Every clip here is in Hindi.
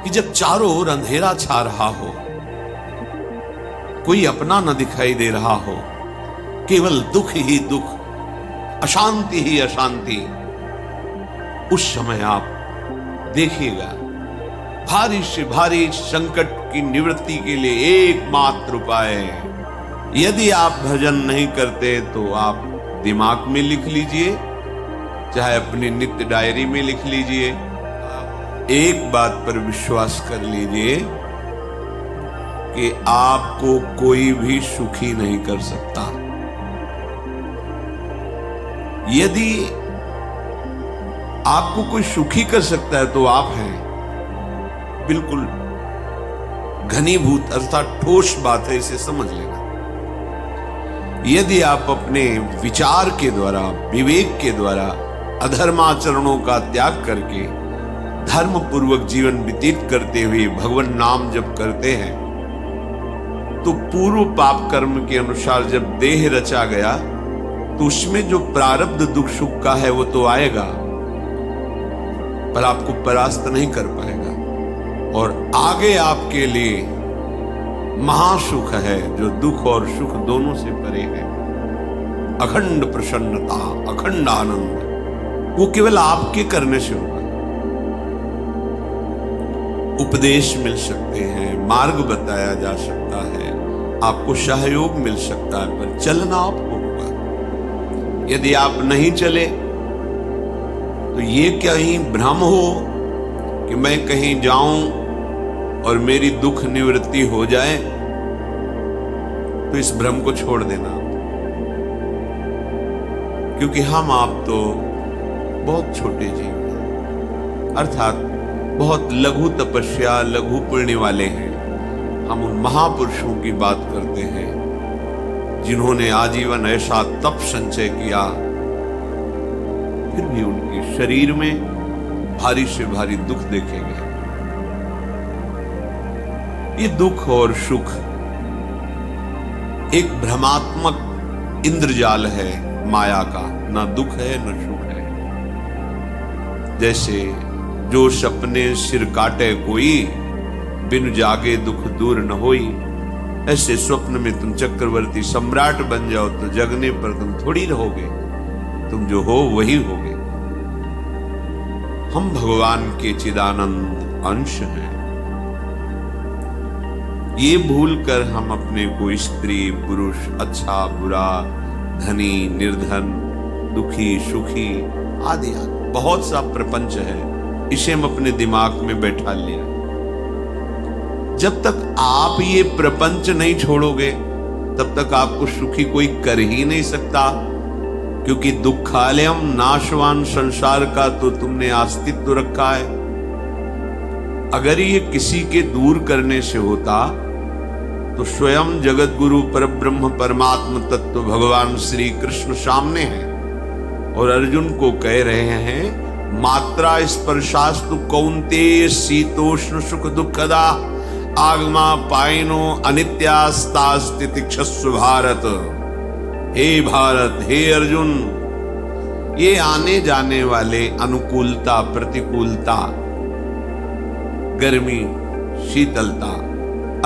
कि जब चारों ओर अंधेरा छा रहा हो, कोई अपना न दिखाई दे रहा हो, केवल दुख ही दुख, अशांति ही अशांति, उस समय आप देखिएगा भारी से भारी संकट की निवृत्ति के लिए एकमात्र उपाय है। यदि आप भजन नहीं करते तो आप दिमाग में लिख लीजिए, चाहे अपनी नित्य डायरी में लिख लीजिए। एक बात पर विश्वास कर लीजिए कि आपको कोई भी सुखी नहीं कर सकता। यदि आपको कोई सुखी कर सकता है तो आप हैं। बिल्कुल घनीभूत अर्थात ठोस बात है, इसे समझ लेना। यदि आप अपने विचार के द्वारा, विवेक के द्वारा अधर्माचरणों का त्याग करके धर्म पूर्वक जीवन व्यतीत करते हुए भगवान नाम जप करते हैं, तो पूर्व पाप कर्म के अनुसार जब देह रचा गया तो उसमें जो प्रारब्ध दुख सुख का है वो तो आएगा, पर आपको परास्त नहीं कर पाएगा। और आगे आपके लिए महासुख है जो दुख और सुख दोनों से परे है। अखंड प्रसन्नता, अखंड आनंद, वो केवल आपके करने से होगा। उपदेश मिल सकते हैं, मार्ग बताया जा सकता है, आपको सहयोग मिल सकता है, पर चलना आपको होगा। यदि आप नहीं चले तो ये कहीं भ्रम हो कि मैं कहीं जाऊं और मेरी दुख निवृत्ति हो जाए, तो इस भ्रम को छोड़ देना। क्योंकि हम आप तो बहुत छोटे जीव हैं, अर्थात बहुत लघु तपस्या, लघु पुण्य वाले हैं। हम उन महापुरुषों की बात करते हैं जिन्होंने आजीवन ऐसा तप संचय किया, फिर भी उनके शरीर में भारी से भारी दुख देखे गए। ये दुख और सुख एक भ्रमात्मक इंद्रजाल है माया का, ना दुख है न सुख है। जैसे जो सपने सिर काटे कोई, बिन जागे दुख दूर न होई। ऐसे स्वप्न में तुम चक्रवर्ती सम्राट बन जाओ तो जगने पर तुम थोड़ी रहोगे, तुम जो हो वही होगे। हम भगवान के चिदानंद अंश हैं। ये भूल कर हम अपने को स्त्री पुरुष, अच्छा बुरा, धनी निर्धन, दुखी सुखी आदि आदि बहुत सा प्रपंच है, इसे हम अपने दिमाग में बैठा लिया। जब तक आप ये प्रपंच नहीं छोड़ोगे तब तक आपको सुखी कोई कर ही नहीं सकता, क्योंकि दुखालयम नाशवान संसार का तो तुमने अस्तित्व रखा है। अगर ये किसी के दूर करने से होता तो स्वयं जगत गुरु परब्रह्म परमात्म तत्व भगवान श्री कृष्ण सामने हैं और अर्जुन को कह रहे हैं, मात्रा स्पर्शास्तु कौन्तेय शीतोष्ण सुख दुखदा आगमा पायनो अनित्यास्तास्ति तिक्षस्व भारत। हे भारत, हे अर्जुन, ये आने जाने वाले अनुकूलता प्रतिकूलता, गर्मी शीतलता,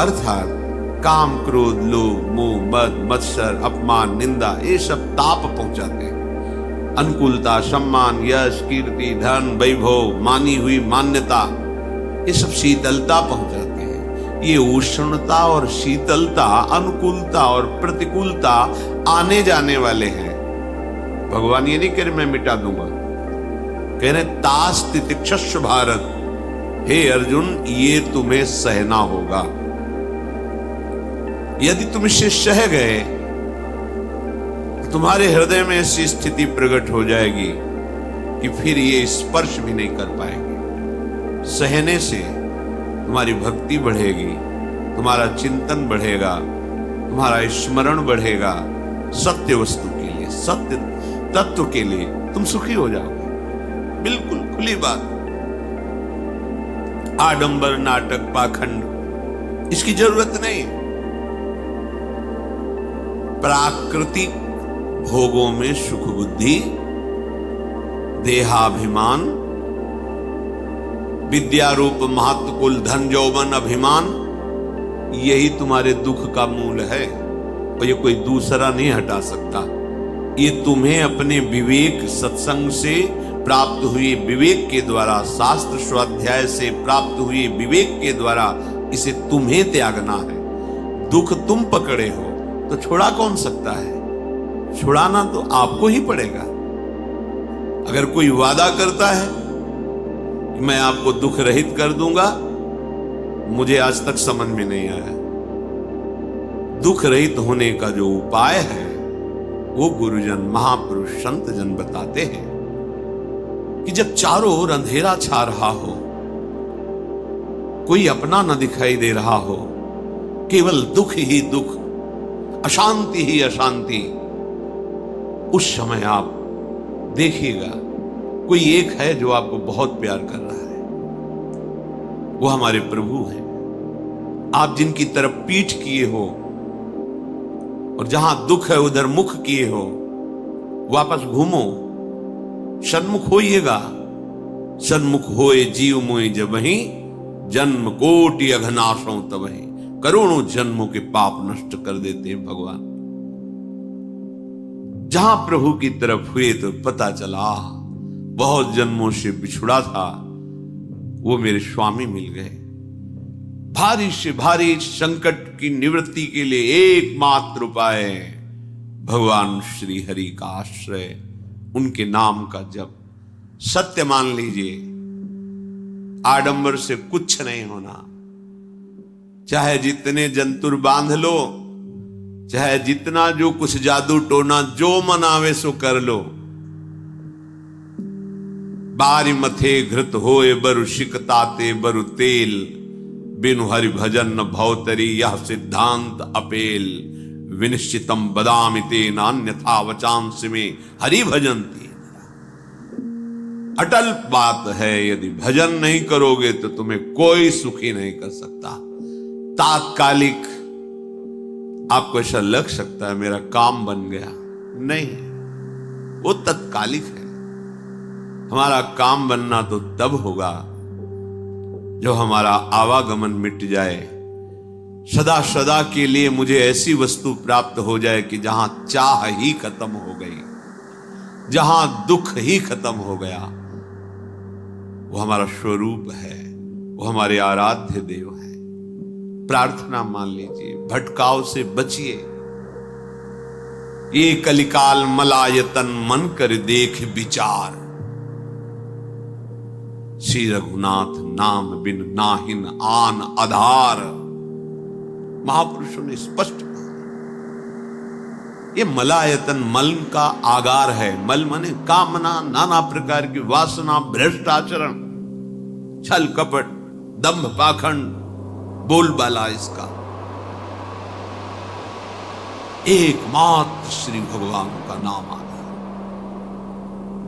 अर्थात काम क्रोध लोभ मोह मद मत्सर अपमान निंदा, ये सब ताप पहुंचाते हैं। अनुकूलता सम्मान यश कीर्ति धन वैभव, मानी हुई मान्यता, ये सब शीतलता पहुंचाते हैं। ये उष्णता और शीतलता, अनुकूलता और प्रतिकूलता आने जाने वाले हैं। भगवान ये नहीं कह रहे मैं मिटा दूंगा, कह रहे तास तितिक्षस्व भारत। हे अर्जुन, ये तुम्हें सहना होगा। यदि तुम इसे सह गए तो तुम्हारे हृदय में ऐसी स्थिति प्रकट हो जाएगी कि फिर ये स्पर्श भी नहीं कर पाएंगे। सहने से तुम्हारी भक्ति बढ़ेगी, तुम्हारा चिंतन बढ़ेगा, तुम्हारा स्मरण बढ़ेगा। सत्य वस्तु के लिए, सत्य तत्व के लिए तुम सुखी हो जाओगे। बिल्कुल खुली बात। आडंबर नाटक पाखंड इसकी जरूरत नहीं। प्राकृतिक भोगों में सुख बुद्धि, देहाभिमान, विद्या रूप महत्व कुल धन यौवन अभिमान, यही तुम्हारे दुख का मूल है और ये कोई दूसरा नहीं हटा सकता। ये तुम्हें अपने विवेक सत्संग से प्राप्त हुए विवेक के द्वारा, शास्त्र स्वाध्याय से प्राप्त हुए विवेक के द्वारा इसे तुम्हें त्यागना है। दुख तुम पकड़े हो तो छुड़ा कौन सकता है? छुड़ाना तो आपको ही पड़ेगा। अगर कोई वादा करता है कि मैं आपको दुख रहित कर दूंगा, मुझे आज तक समझ में नहीं आया। दुख रहित होने का जो उपाय है वो गुरुजन, महापुरुष, संत जन बताते हैं कि जब चारों ओर अंधेरा छा रहा हो, कोई अपना न दिखाई दे रहा हो, केवल दुख ही दुख, अशांति ही अशांति, उस समय आप देखिएगा कोई एक है जो आपको बहुत प्यार कर रहा है। वो हमारे प्रभु हैं। आप जिनकी तरफ पीठ किए हो और जहां दुख है उधर मुख किए हो, वापस घूमो, सन्मुख होइएगा। सन्मुख होए जीव मोय जबहि, जन्म कोटि अघनाशों तबहि। करोड़ों जन्मों के पाप नष्ट कर देते हैं भगवान। जहां प्रभु की तरफ हुए तो पता चला बहुत जन्मों से बिछुड़ा था, वो मेरे स्वामी मिल गए। भारी से भारी संकट की निवृत्ति के लिए एकमात्र उपाय भगवान श्री हरि का आश्रय, उनके नाम का जप। सत्य मान लीजिए, आडंबर से कुछ नहीं होना। चाहे जितने जंतुर बांध लो, चाहे जितना जो कुछ जादू टोना जो मन आवे सो कर लो, बारी मथे घृत होए बरु शिकताते बरु तेल, बिनु हरि भजन न भवतरी यह सिद्धांत अपेल। विनिश्चितम बदामि तेन अन्यथा वचांस में हरि भजन्ति। अटल बात है, यदि भजन नहीं करोगे तो तुम्हें कोई सुखी नहीं कर सकता। तात्कालिक आपको ऐसा लग सकता है मेरा काम बन गया, नहीं, वो तत्कालिक है। हमारा काम बनना तो तब होगा जो हमारा आवागमन मिट जाए, सदा सदा के लिए मुझे ऐसी वस्तु प्राप्त हो जाए कि जहां चाह ही खत्म हो गई, जहां दुख ही खत्म हो गया। वो हमारा स्वरूप है, वो हमारे आराध्य देव है। प्रार्थना मान लीजिए, भटकाव से बचिए। ये कलिकाल मलायतन मन कर देख विचार, श्री रघुनाथ नाम बिन नाहिन आन आधार। महापुरुषों ने स्पष्ट कहा, ये मलायतन मल का आगार है। मल माने कामना, नाना प्रकार की वासना, भ्रष्ट आचरण, छल कपट, दंभ पाखंड, बोलबाला इसका। एकमात्र श्री भगवान का नाम आधा।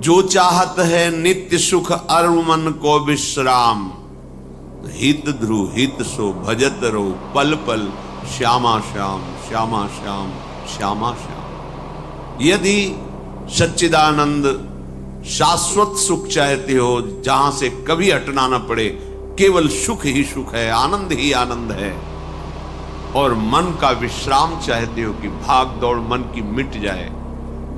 जो चाहत है नित्य सुख अरु मन को विश्राम, हित ध्रुव हित सो भजत रहो पल पल, श्यामा श्याम श्यामा श्याम श्यामा श्याम। यदि सच्चिदानंद शाश्वत सुख चाहते हो, जहां से कभी हटना ना पड़े, केवल सुख ही सुख है, आनंद ही आनंद है, और मन का विश्राम चाहते हो कि भाग दौड़ मन की मिट जाए,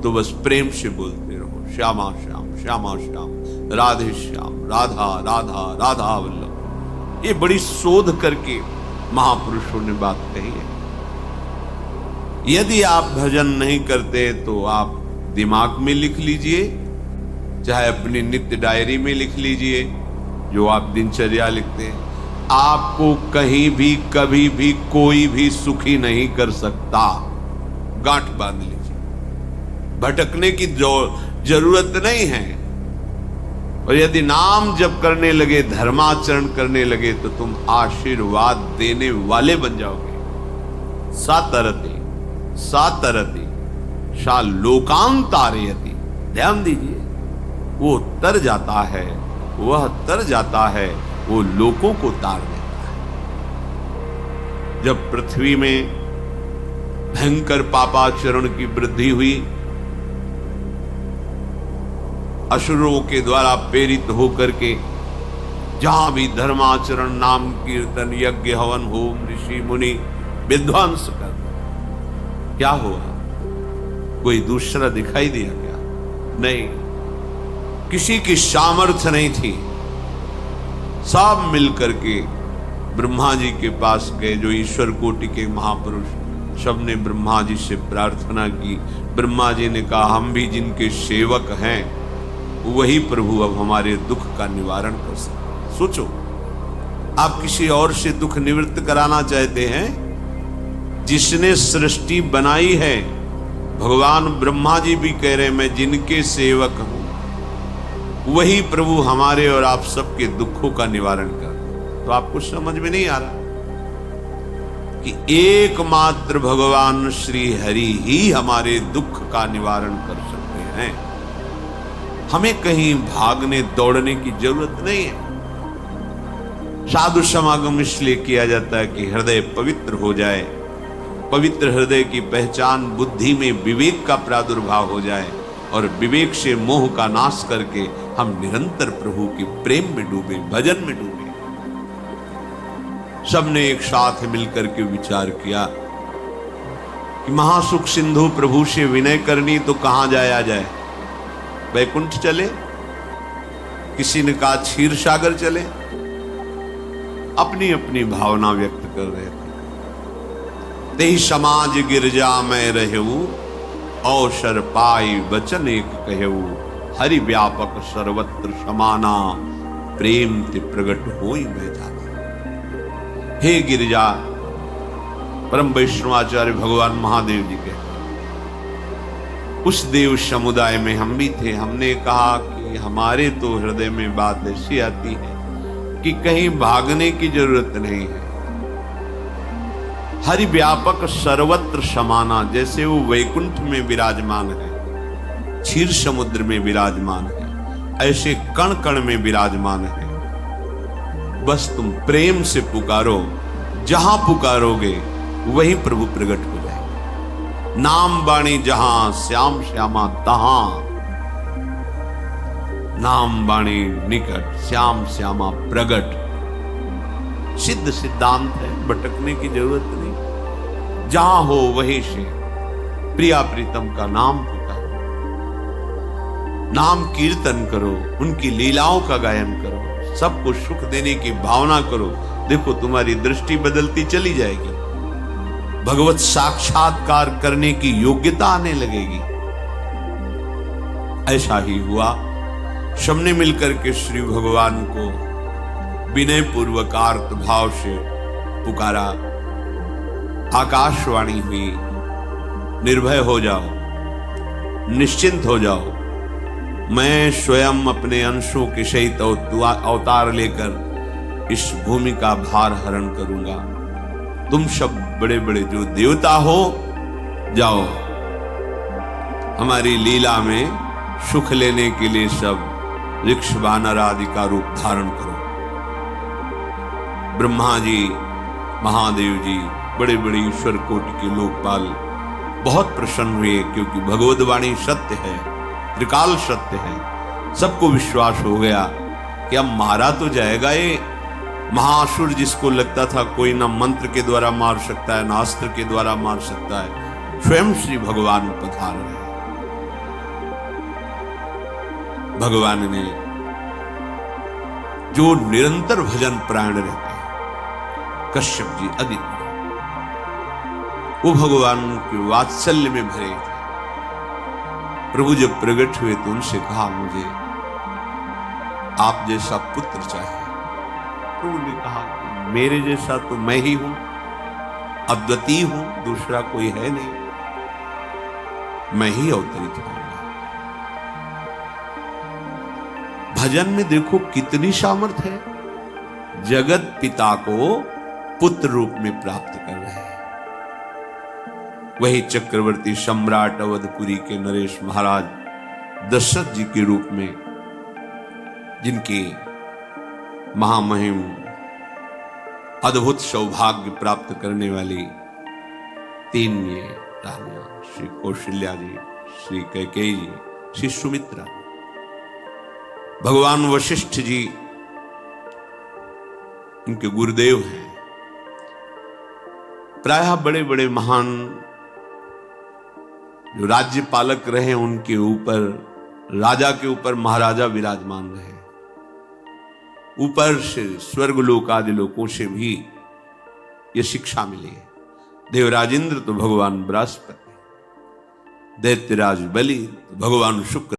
तो बस प्रेम से बोलते रहो श्यामा श्याम श्यामा श्याम, राधे श्याम, राधा राधा राधा वल्लभ। ये बड़ी शोध करके महापुरुषों ने बात कही है। यदि आप भजन नहीं करते तो आप दिमाग में लिख लीजिए, चाहे अपनी नित्य डायरी में लिख लीजिए, जो आप दिनचर्या लिखते हैं। आपको कहीं भी कभी भी कोई भी सुखी नहीं कर सकता। गांठ बांध लीजिए, भटकने की जरूरत नहीं है। और यदि नाम जप करने लगे, धर्माचरण करने लगे, तो तुम आशीर्वाद देने वाले बन जाओगे। सातरति सातरति सा लोकांतारयति। ध्यान दीजिए, वो तर जाता है, वह तर जाता है, वो लोकों को तार देता है। जब पृथ्वी में भयंकर पापाचरण की वृद्धि हुई, असुरों के द्वारा प्रेरित होकर के जहां भी धर्माचरण, नाम कीर्तन, यज्ञ, हवन, होम, ऋषि मुनि विध्वंस कर, क्या हुआ? कोई दूसरा दिखाई दिया क्या? नहीं, किसी की सामर्थ्य नहीं थी। सब मिलकर के ब्रह्मा जी के पास गए, जो ईश्वर कोटि के महापुरुष। सबने ब्रह्मा जी से प्रार्थना की। ब्रह्मा जी ने कहा, हम भी जिनके सेवक हैं वही प्रभु अब हमारे दुख का निवारण कर सकते। सोचो, आप किसी और से दुख निवृत्त कराना चाहते हैं? जिसने सृष्टि बनाई है, भगवान ब्रह्मा जी भी कह रहे, मैं जिनके सेवक हूं वही प्रभु हमारे और आप सबके दुखों का निवारण कर। तो आपको समझ में नहीं आ रहा कि एकमात्र भगवान श्री हरि ही हमारे दुख का निवारण कर सकते हैं। हमें कहीं भागने दौड़ने की जरूरत नहीं है। साधु समागम इसलिए किया जाता है कि हृदय पवित्र हो जाए। पवित्र हृदय की पहचान बुद्धि में विवेक का प्रादुर्भाव हो जाए और विवेक से मोह का नाश करके हम निरंतर प्रभु के प्रेम में डूबे, भजन में डूबे। सबने एक साथ मिलकर के विचार किया कि महासुख सिंधु प्रभु से विनय करनी तो कहां जाया जाए? वैकुंठ चले, किसी ने कहा क्षीर सागर चले। अपनी अपनी भावना व्यक्त कर रहे थे। तेहि समाज गिरजा में रहू, अवसर पाई वचन एक कहू, हरि व्यापक सर्वत्र समाना, प्रेम ते प्रगट होई मैं जाना। हे गिरिजा, परम वैष्णवाचार्य भगवान महादेव जी के उस देव समुदाय में हम भी थे। हमने कहा कि हमारे तो हृदय में बात ऐसी आती है कि कहीं भागने की जरूरत नहीं है। हरि व्यापक सर्वत्र समाना, जैसे वो वैकुंठ में विराजमान है, क्षीर समुद्र में विराजमान है, ऐसे कण कण में विराजमान है। बस तुम प्रेम से पुकारो, जहां पुकारोगे वही प्रभु प्रकट हो जाएंगे। नाम बाणी जहां, श्याम श्यामा तहां। नाम बाणी निकट, श्याम श्यामा प्रगट। सिद्ध सिद्धांत है, भटकने की जरूरत नहीं। जहां हो वहीं से प्रिया प्रीतम का नाम पुकारो, नाम कीर्तन करो, उनकी लीलाओं का गायन करो, सबको सुख देने की भावना करो। देखो, तुम्हारी दृष्टि बदलती चली जाएगी, भगवत साक्षात्कार करने की योग्यता आने लगेगी। ऐसा ही हुआ। सबने मिलकर के श्री भगवान को विनय पूर्वक आर्त भाव से पुकारा। आकाशवाणी हुई, निर्भय हो जाओ, निश्चिंत हो जाओ, मैं स्वयं अपने अंशों के सहित अवतार लेकर इस भूमि का भार हरण करूंगा। तुम सब बड़े बड़े जो देवता हो, जाओ हमारी लीला में सुख लेने के लिए सब वृक्ष वानर आदि का रूप धारण करो। ब्रह्मा जी, महादेव जी, बड़े बड़े ईश्वर कोटि के लोकपाल बहुत प्रसन्न हुए, क्योंकि भगवद वाणी सत्य है, त्रिकाल सत्य है। सबको विश्वास हो गया कि अब मारा तो जाएगा ये महासुर, जिसको लगता था कोई ना मंत्र के द्वारा मार सकता है, ना अस्त्र के द्वारा मार सकता है। स्वयं श्री भगवान पधार रहे। भगवान ने जो निरंतर भजन प्राण रहते हैं, कश्यप जी अदिति, वो भगवान के वात्सल्य में भरे थे। प्रभु जब प्रकट हुए तो उनसे कहा, मुझे आप जैसा पुत्र चाहिए। प्रभु ने कहा, मेरे जैसा तो मैं ही हूं, अद्वितीय हूं, दूसरा कोई है नहीं, मैं ही अवतरित होऊंगा। भजन में देखो कितनी सामर्थ्य है। जगत पिता को पुत्र रूप में प्राप्त कर रहे हैं। वही चक्रवर्ती सम्राट अवधपुरी के नरेश महाराज दशरथ जी के रूप में, जिनके महामहिम अद्भुत सौभाग्य प्राप्त करने वाली तीन ये रानियां, श्री कौशल्या जी, श्री कैकेयी जी, श्री सुमित्रा। भगवान वशिष्ठ जी इनके गुरुदेव हैं। प्रायः बड़े बड़े महान जो राज्य पालक रहे उनके ऊपर, राजा के ऊपर महाराजा विराजमान रहे। ऊपर से स्वर्गलोक आदि लोकों से भी यह शिक्षा मिली है। देवराज इंद्र तो भगवान बृहस्पति, दैत्यराज बलि तो भगवान शुक्र।